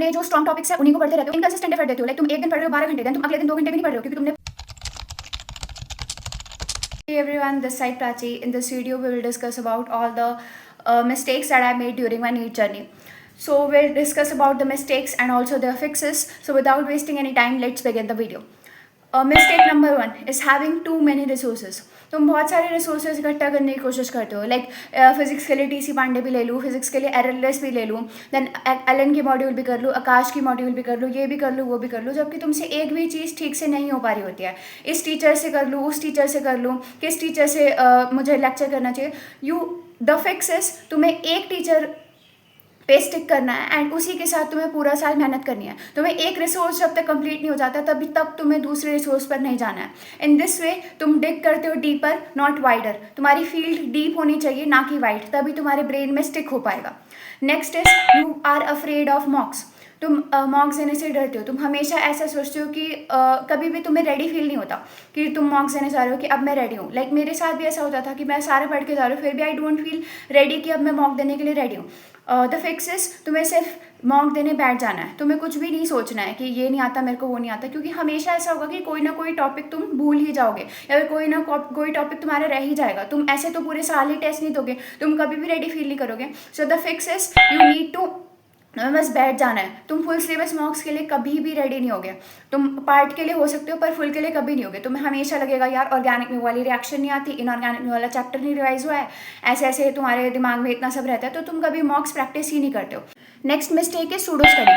अपने जो strong topics है उन्हीं को पढ़ते रहते हो, इनकंसिस्टेंट एफर्ट देते हो, लाइक तुम एक दिन पढ़ रहे हो 12 घंटे, देन तुम अगले दिन 2 घंटे भी नहीं पढ़ रहे हो क्योंकि तुमने Hey everyone, this side Prachi. In this video, we will discuss about all the mistakes that I made during my NEET journey. So we'll discuss about the mistakes and also their fixes. So without wasting any time, let's begin the video. Mistake number 1 is having too many resources. तुम बहुत सारे resources इकट्ठा करने की कोशिश करते हो, like physics के लिए टीसी पांडे भी ले लूँ, फिजिक्स के लिए एरएलएस भी ले लूँ, देन एलन की मॉड्यूल भी कर लूँ, आकाश की मॉड्यूल भी कर लूँ, ये भी कर लूँ, वो भी कर लूँ, जबकि तुमसे एक भी चीज़ ठीक से नहीं हो पा रही होती है. इस टीचर से कर लूँ, उस टीचर से कर लूँ, किस टीचर से मुझे लेक्चर करना चाहिए. द फिक्स इज तुम्हें एक टीचर पे स्टिक करना है एंड उसी के साथ तुम्हें पूरा साल मेहनत करनी है. तुम्हें एक रिसोर्स जब तक कंप्लीट नहीं हो जाता तभी तक तुम्हें दूसरे रिसोर्स पर नहीं जाना है. इन दिस वे तुम डिग करते हो डीपर नॉट वाइडर. तुम्हारी फील्ड डीप होनी चाहिए ना कि वाइड, तभी तुम्हारे ब्रेन में स्टिक हो पाएगा. Next is you are afraid of mocks. तुम मॉक्स देने से डरते हो. तुम हमेशा ऐसा सोचते हो कि कभी भी तुम्हें रेडी फील नहीं होता कि तुम मॉक्स देने जा रहे हो कि अब मैं रेडी हूँ. लाइक मेरे साथ भी ऐसा होता था कि मैं सारा पढ़ के जा रहा हूँ फिर भी आई डोंट फील रेडी कि अब मैं मॉक देने के लिए रेडी हूँ. द फिक्स इज तुम्हें सिर्फ मॉक देने बैठ जाना है. तुम्हें कुछ भी नहीं सोचना है कि ये नहीं आता मेरे को, वो नहीं आता, क्योंकि हमेशा ऐसा होगा कि कोई ना कोई टॉपिक तुम भूल ही जाओगे या फिर कोई ना कोई टॉपिक तुम्हारा रह ही जाएगा. तुम ऐसे तो पूरे साल ही टेस्ट नहीं दोगे, तुम कभी भी रेडी फील नहीं करोगे. So the fix is you need to तुम्हें बस बैठ जाना है. तुम फुल सिलेबस मॉक्स के लिए कभी भी रेडी नहीं होगे. तुम पार्ट के लिए हो सकते हो पर फुल के लिए कभी नहीं होगे. तुम्हें हमेशा लगेगा यार ऑर्गेनिक में वाली रिएक्शन नहीं आती, इनऑर्गेनिक में वाला चैप्टर नहीं रिवाइज हुआ है, ऐसे ऐसे तुम्हारे दिमाग में इतना सब रहता है, तो तुम कभी मॉक्स प्रैक्टिस ही नहीं करते हो. नेक्स्ट मिस्टेक है सूडो स्टडी.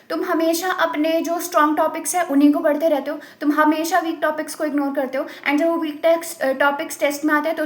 तुम हमेशा अपने जो स्ट्रॉन्ग टॉपिक्स है उन्हीं को पढ़ते रहते हो. तुम हमेशा वीक टॉपिक्स को इग्नोर करते हो एंड जब वो वीक टॉपिक्स टेस्ट में आते हैं तो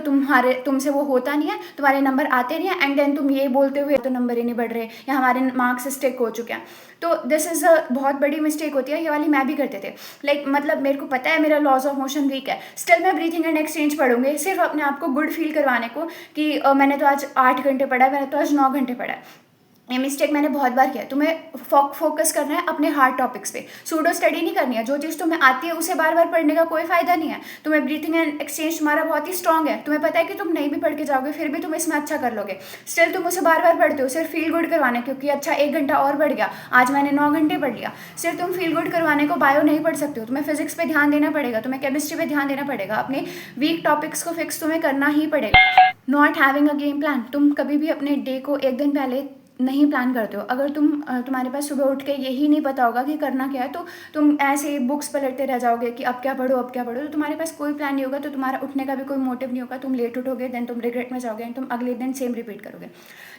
तुमसे वो होता नहीं है, तुम्हारे नंबर आते नहीं है एंड देन तुम ये बोलते हुए तो नंबर ही नहीं बढ़ रहे या हमारे मार्क्स स्टिक हो चुके हैं. तो दिस इज़ अ बहुत बड़ी मिस्टेक होती है. ये वाली मैं भी करते थे. लाइक मतलब मेरे को पता है मेरा लॉज ऑफ मोशन वीक है, स्टिल मैं ब्रीथिंग एंड एक्सचेंज पढ़ूंगी सिर्फ अपने आप को गुड फील करवाने को कि मैंने तो आज 8 घंटे पढ़ा है, मैंने तो आज 9 घंटे पढ़ा है. ये मिस्टेक मैंने बहुत बार किया. तुम्हें फोकस करना है अपने हार्ड टॉपिक्स पे, सूडो स्टडी नहीं करनी है. जो चीज़ तुम्हें आती है उसे बार बार पढ़ने का कोई फायदा नहीं है. तुम्हें ब्रीथिंग एंड एक्सचेंज तुम्हारा बहुत ही स्ट्रॉन्ग है, तुम्हें पता है कि तुम नहीं भी पढ़ के जाओगे फिर भी तुम इसमें अच्छा कर लोगे, स्टिल तुम उसे बार बार पढ़ते हो सिर्फ फील गुड करवाने, क्योंकि अच्छा 1 घंटा और बढ़ गया, आज मैंने 9 घंटे पढ़ लिया. सिर्फ तुम फील गुड करवाने को बायो नहीं पढ़ सकते हो. तुम्हें फिजिक्स पे ध्यान देना पड़ेगा, तुम्हें केमिस्ट्री पे ध्यान देना पड़ेगा, अपने वीक टॉपिक्स को फिक्स तुम्हें करना ही पड़ेगा. Not having a game plan. तुम कभी भी अपने डे को एक दिन पहले नहीं प्लान करते हो. अगर तुम्हारे पास सुबह उठ के यही नहीं पता होगा कि करना क्या है तो तुम ऐसे बुक्स पलटते रह जाओगे कि अब क्या पढ़ो अब क्या पढ़ो. तो तुम्हारे पास कोई प्लान नहीं होगा तो तुम्हारा उठने का भी कोई मोटिव नहीं होगा. तुम लेट उठोगे, देन तुम रिग्रेट में जाओगे एंड तुम अगले दिन सेम रिपीट करोगे.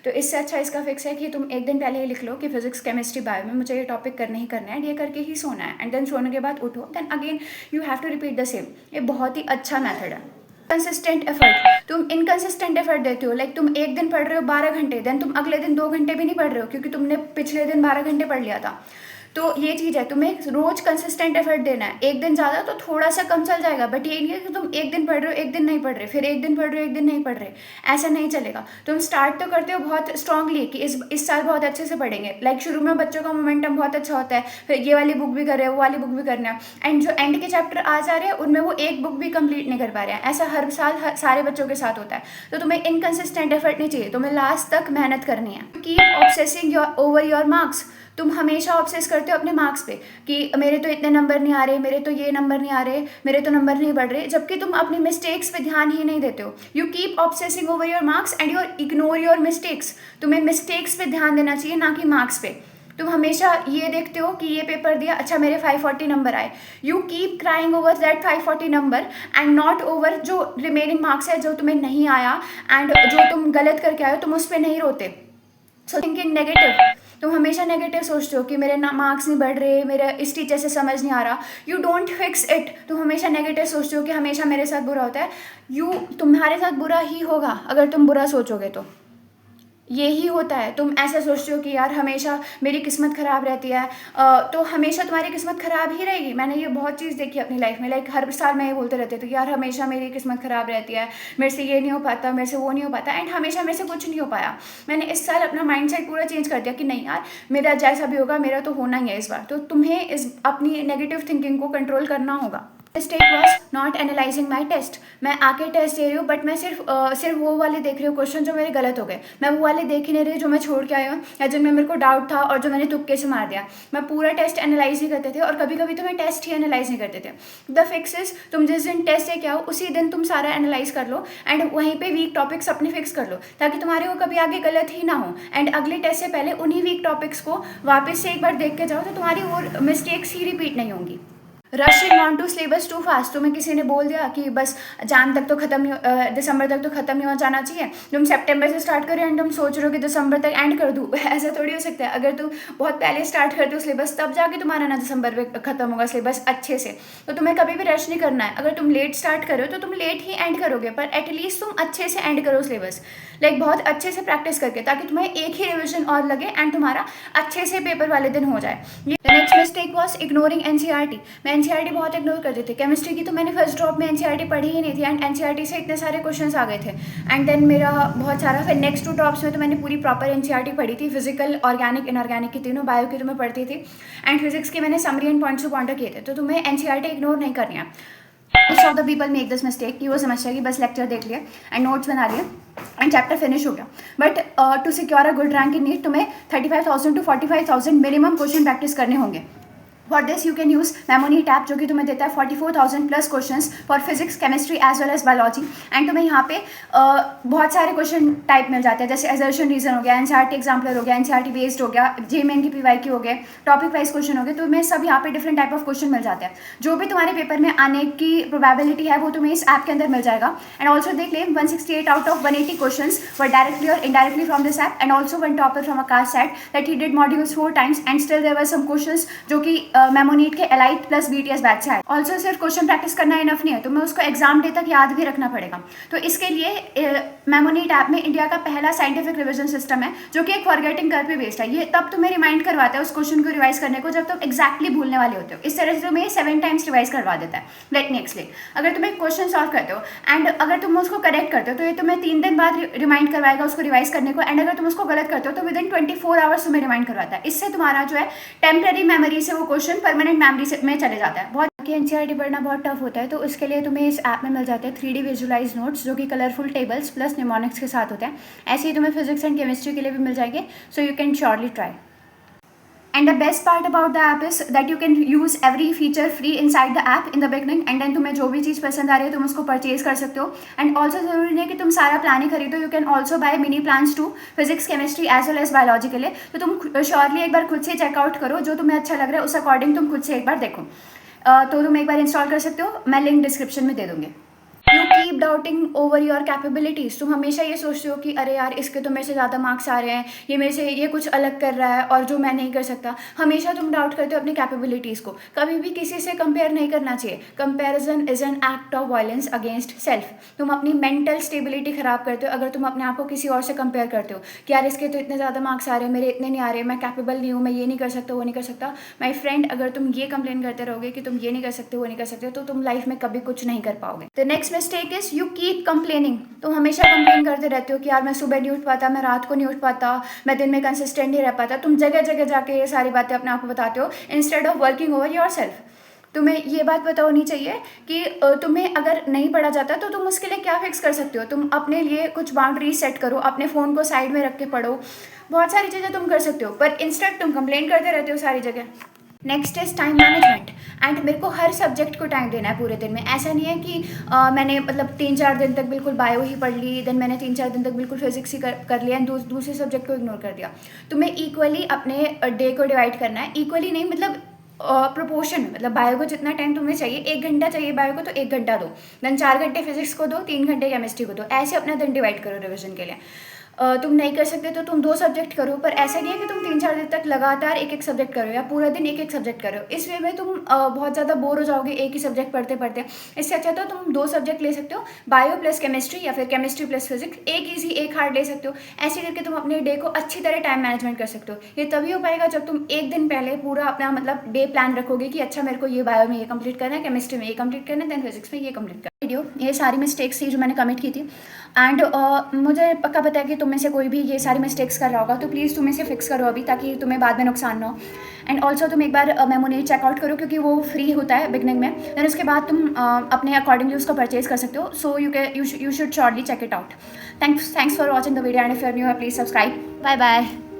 तो इससे अच्छा इसका फिक्स है कि तुम एक दिन पहले ही लिख लो कि फिजिक्स केमिस्ट्री बायो में मुझे ये टॉपिक करने ही करना है, ये करके ही सोना है एंड देन सोने के बाद उठो, then again you have to repeat the same. ये बहुत ही अच्छा मैथड है. Consistent effort. तुम इनकंसिस्टेंट एफर्ट देते हो. लाइक तुम एक दिन पढ़ रहे हो 12 घंटे, देन तुम अगले दिन 2 घंटे भी नहीं पढ़ रहे हो क्योंकि तुमने पिछले दिन 12 घंटे पढ़ लिया था. तो ये चीज़ है, तुम्हें रोज कंसिस्टेंट एफर्ट देना है. एक दिन ज़्यादा तो थोड़ा सा कम चल जाएगा, बट ये नहीं है कि तुम एक दिन पढ़ रहे हो एक दिन नहीं पढ़ रहे, फिर एक दिन पढ़ रहे हो एक दिन नहीं पढ़ रहे. ऐसा नहीं चलेगा. तुम स्टार्ट तो करते हो बहुत स्ट्रांगली कि इस साल बहुत अच्छे से पढ़ेंगे. लाइक शुरू में बच्चों का मोमेंटम बहुत अच्छा होता है, फिर ये वाली बुक भी कर रहे हो वो वाली बुक भी करना है एंड जो एंड के चैप्टर आ जा रहे हैं उनमें वो एक बुक भी कंप्लीट नहीं कर पा रहे हैं. ऐसा हर साल सारे बच्चों के साथ होता है. तो तुम्हें इनकंसिस्टेंट एफर्ट नहीं चाहिए, तुम्हें लास्ट तक मेहनत करनी है. Keep obsessing over your marks. तुम हमेशा ऑब्सेस करते हो अपने मार्क्स पे कि मेरे तो इतने नंबर नहीं आ रहे, मेरे तो ये नंबर नहीं आ रहे, मेरे तो नंबर नहीं बढ़ रहे, जबकि तुम अपनी मिस्टेक्स पे ध्यान ही नहीं देते हो. You keep obsessing over your marks and your ignore your mistakes. तुम्हें मिस्टेक्स पे ध्यान देना चाहिए ना कि मार्क्स पे. तुम हमेशा ये देखते हो कि ये पेपर दिया, अच्छा मेरे 540 नंबर आए. You keep crying over that 540 number and not over जो रिमेनिंग मार्क्स है जो तुम्हें नहीं आया एंड जो तुम गलत करके आए हो तुम उस पर नहीं रोते. सो थिंकिंग नेगेटिव. तुम हमेशा नेगेटिव सोचते हो कि मेरे मार्क्स नहीं बढ़ रहे, मेरे इस टीचर से समझ नहीं आ रहा. You don't fix it. तुम हमेशा नेगेटिव सोचते हो कि हमेशा मेरे साथ बुरा होता है. तुम्हारे साथ बुरा ही होगा अगर तुम बुरा सोचोगे तो. यही होता है. तुम ऐसा सोचते हो कि यार हमेशा मेरी किस्मत ख़राब रहती है, तो हमेशा तुम्हारी किस्मत ख़राब ही रहेगी. मैंने ये बहुत चीज़ देखी अपनी लाइफ में. लाइक हर साल मैं ये बोलते रहते थे कि यार हमेशा मेरी किस्मत ख़राब रहती है, मेरे से ये नहीं हो पाता, मेरे से वो नहीं हो पाता एंड हमेशा मेरे से कुछ नहीं हो पाया. मैंने इस साल अपना माइंडसेट पूरा चेंज कर दिया कि नहीं यार मेरा जैसा भी होगा मेरा तो होना ही है इस बार. तो तुम्हें इस अपनी नेगेटिव थिंकिंग को कंट्रोल करना होगा. Mistake was not analysing my test. मैं आके टेस्ट दे रही हूँ बट मैं सिर्फ वो वाले देख रही हूँ क्वेश्चन जो मेरे गलत हो गए। मैं वो वाले देख ही नहीं रही जो मैं छोड़ के आई हूँ या जिनमें मेरे को डाउट था और जो मैंने तुक्के से मार दिया। मैं पूरा टेस्ट एनालाइज नहीं करते थे और कभी कभी तो मैं टेस्ट ही एनालाइज नहीं करते थे। द फिक्स इज तुम जिस दिन टेस्ट दे के आओ उसी दिन तुम सारा एनालाइज कर लो एंड वहीं पे वीक टॉपिक्स अपने फिक्स कर लो ताकि तुम्हारे वो कभी आगे गलत ही ना हो। एंड अगले टेस्ट से पहले उन्हीं वीक टॉपिक्स को वापस से एक बार देख के जाओ तो तुम्हारी वो मिस्टेक्स ही रिपीट नहीं होंगी। Rushing on to syllabus too fast. तुम्हें किसी ने बोल दिया कि बस जान तक तो खत्म नहीं, दिसंबर तक तो खत्म नहीं हो जाना चाहिए, तुम सितंबर से स्टार्ट करो एंड तुम सोच रहे हो कि दिसंबर तक एंड कर दूँ। ऐसा थोड़ी हो सकता है। अगर तुम बहुत पहले स्टार्ट करते हो सिलेबस तब जाके तुम्हारा ना दिसंबर में खत्म होगा सिलेबस अच्छे से। तो तुम्हें कभी भी रश नहीं करना है। अगर तुम लेट स्टार्ट करो तो तुम लेट ही एंड करोगे पर एटलीस्ट तुम अच्छे से एंड करो सिलेबस, लाइक बहुत अच्छे से प्रैक्टिस करके, ताकि तुम्हें एक ही रिविजन और लगे एंड तुम्हारा अच्छे से पेपर वाले दिन हो जाए। Next mistake was ignoring NCERT. मैं एनसीईआरटी बहुत इग्नोर करती थी। केमिस्ट्री की तो मैंने फर्स्ट ड्रॉप में एनसीईआरटी पढ़ी ही नहीं थी एंड एनसीईआरटी से इतने सारे क्वेश्चंस आ गए थे एंड देन मेरा बहुत सारा, फिर नेक्स्ट 2 ड्रॉप्स में तो मैंने पूरी प्रॉपर एनसीईआरटी पढ़ी थी। फिजिकल, ऑर्गेनिक, इनऑर्गेनिक की तीनों, बायो की तो मैं पढ़ती थी एंड फिजिक्स की मैंने summary and points to pointer किए थे। तो तुम्हें एनसीईआरटी इग्नोर नहीं करनी है। Most of the people make this mistake कि वो समझते हैं कि बस लेक्चर देख लिया एंड नोट्स बना लिए एंड चैप्टर फिनिश हो गया। But to secure a good rank in NEET तुम्हें 35,000 to 45,000 मिनिमम क्वेश्चन प्रैक्टिस करने होंगे। For this you can use Memoneet app जो कि तुम्हें देता है 44,000 plus questions for physics, chemistry as well as biology. And तुम्हें यहाँ पे बहुत सारे क्वेश्चन टाइप मिल जाते हैं, जैसे एजर्शन रीजन हो गया, एनसीईआरटी एग्जाम्पलर हो गया, एनसीईआरटी बेस्ड हो गया, जेमेन की पीवाईक्यू हो गए, टॉपिक वाइज क्वेश्चन हो गए। तुम्हें सब यहाँ पे डिफरेंट टाइप ऑफ क्वेश्चन मिल जाते हैं। जो भी तुम्हारे पेपर में आने की प्रोबेबिलिटी है वो तुम्हें इस ऐप के अंदर मिल जाएगा। And also they claim 168 out of 180 question were directly और indirectly from this app. And also one topper from Aakash said that he did modules 4 times and still there were some questions जो कि मेमोनीट के elite plus BTS batch से आए। Also सिर्फ question practice करना enough नहीं है, तुम्हें उसको एग्जाम डे तक याद भी रखना पड़ेगा। तो इसके लिए मेमोनीट ऐप में इंडिया का पहला साइंटिफिक रिविजन सिस्टम है जो कि एक फॉरगेटिंग कर्व पे बेस्ड है। ये तब तुम्हें रिमाइंड करवाता है उस क्वेश्चन को रिवाइज करने को जब तुम एक्जैक्टली भूलने वाले होते हो। इस तरह से तुम्हें 7 times रिवाइज करवा देता है। Let me explain. अगर तुम एक क्वेश्चन सॉल्व करते हो एंड अगर तुम उसको करेक्ट करते हो तो ये तुम्हें 3 दिन बाद रिमाइंड करवाएगा उसको रिवाइज करने को। एंड अगर तुम उसको गलत करते हो तो विदिन 24 आवर्स तुम्हें रिमाइंड करवाता है। इससे तुम्हारा जो है टेम्पररी मेमोरी से वो क्वेश्चन परमानेंट मेमोरी में चले जाता है। बहुत कि एनसीईआरटी पढ़ना बहुत टफ होता है तो उसके लिए तुम्हें इस ऐप में मिल जाते हैं 3D विजुअलाइज नोट्स जो कि कलरफुल टेबल्स प्लस निमोनिक्स के साथ होते हैं। ऐसे ही तुम्हें फिजिक्स एंड केमिस्ट्री के लिए भी मिल जाएंगे, so you can surely try. And the best part about the app is that you can use every feature free inside the app in the beginning and then तुम्हें जो भी चीज़ पसंद आ रही है तुम उसको परचेज कर सकते हो। एंड ऑल्सो जरूरी नहीं है कि तुम सारा प्लान ही खरीदो, you can also buy mini plans to physics, chemistry as well as biology के लिए। तो तुम श्योरली एक बार खुद से चेकआउट करो, जो तुम्हें अच्छा लग रहा है उस अकॉर्डिंग तुम खुद से एक बार देखो। तो तुम एक बार इंस्टॉल कर सकते हो, मैं लिंक डिस्क्रिप्शन में दे दूँगी। You keep doubting over your capabilities. तुम हमेशा ये सोचते हो कि अरे यार इसके तो मेरे से ज़्यादा मार्क्स आ रहे हैं, ये मेरे से ये कुछ अलग कर रहा है और जो मैं नहीं कर सकता। हमेशा तुम डाउट करते हो अपनी कैपेबिलिटीज़ को। कभी भी किसी से कंपेयर नहीं करना चाहिए। Comparison is an act of violence against self. तुम अपनी मेंटल स्टेबिलिटी ख़राब करते हो अगर तुम अपने आप को किसी और से कंपेयर करते हो कि यार इसके तो इतने ज़्यादा मार्क्स आ रहे हैं, मेरे इतने नहीं आ रहे, मैं कैपेबल नहीं हूँ, मैं ये नहीं कर सकता, वो नहीं कर सकता। माई फ्रेंड, अगर तुम ये कंप्लेन करते रहोगे कि तुम ये नहीं कर सकते, वो नहीं कर सकते, तो तुम लाइफ में कभी कुछ नहीं कर पाओगे। The next mistake is you keep complaining. तुम हमेशा कंप्लेन करते रहते हो कि यार मैं सुबह नहीं उठ पाता, मैं रात को नहीं उठ पाता, मैं दिन में कंसिस्टेंट नहीं रह पाता। तुम जगह जगह जाके ये सारी बातें अपने आप को बताते हो instead of working over your self. तुम्हें ये बात पता होनी चाहिए कि तुम्हें अगर नहीं पढ़ा जाता तो तुम उसके लिए क्या फिक्स कर सकते हो। तुम अपने लिए कुछ बाउंड्रीज सेट करो, अपने फ़ोन को साइड में रख के पढ़ो, बहुत सारी चीज़ें तुम कर सकते हो, पर इंस्टेड तुम कंप्लेन करते रहते हो सारी जगह। Next is time management. And मेरे को हर सब्जेक्ट को टाइम देना है पूरे दिन में। ऐसा नहीं है कि मैंने मतलब 3-4 दिन तक बिल्कुल बायो ही पढ़ ली, देन मैंने 3-4 दिन तक बिल्कुल फिजिक्स ही कर लिया एंड दूसरे सब्जेक्ट को इग्नोर कर दिया। तुम्हें इक्वली अपने डे को डिवाइड करना है। इक्वली नहीं, मतलब प्रोपोर्शन में। मतलब बायो को जितना टाइम तुम्हें चाहिए, 1 घंटा चाहिए बायो को तो 1 घंटा दो, देन 4 घंटे फिजिक्स को दो, 3 घंटे केमिस्ट्री को दो। ऐसे अपना दिन डिवाइड करो रिविजन के लिए। तुम नहीं कर सकते तो तुम 2 सब्जेक्ट करो, पर ऐसा नहीं है कि तुम 3-4 दिन तक लगातार एक सब्जेक्ट करो या पूरा दिन एक सब्जेक्ट करो। इस वे में तुम बहुत ज़्यादा बोर हो जाओगे एक ही सब्जेक्ट पढ़ते पढ़ते। इससे अच्छा तो तुम 2 सब्जेक्ट ले सकते हो, बायो प्लस केमिस्ट्री या फिर केमिस्ट्री प्लस फिजिक्स, एक ईजी एक हार्ड ले सकते हो। ऐसे करके तुम अपने डे को अच्छी तरह टाइम मैनेजमेंट कर सकते हो। ये तभी हो पाएगा जब तुम एक दिन पहले पूरा अपना मतलब डे प्लान रखोगे कि अच्छा मेरे को ये बायो में ये कंप्लीट करना है, केमिस्ट्री में ये कंप्लीट करना है, देन फिजिक्स में ये कंप्लीट करना है। वीडियो ये सारी मिस्टेक्स थी जो मैंने कमिट की थी एंड मुझे पक्का पता है कि तुम में से कोई भी ये सारी मिस्टेक्स कर रहा होगा, तो प्लीज़ तुम इसे फिक्स करो अभी ताकि तुम्हें बाद में नुकसान ना हो। एंड ऑल्सो तुम एक बार मेमो नीट चेकआउट करो क्योंकि वो फ्री होता है बिगनिंग में, देन उसके बाद तुम अपने अकॉर्डिंगली उसको परचेज कर सकते हो. So you should surely check it out. Thanks for watching the video, and if you're new, please subscribe. Bye bye.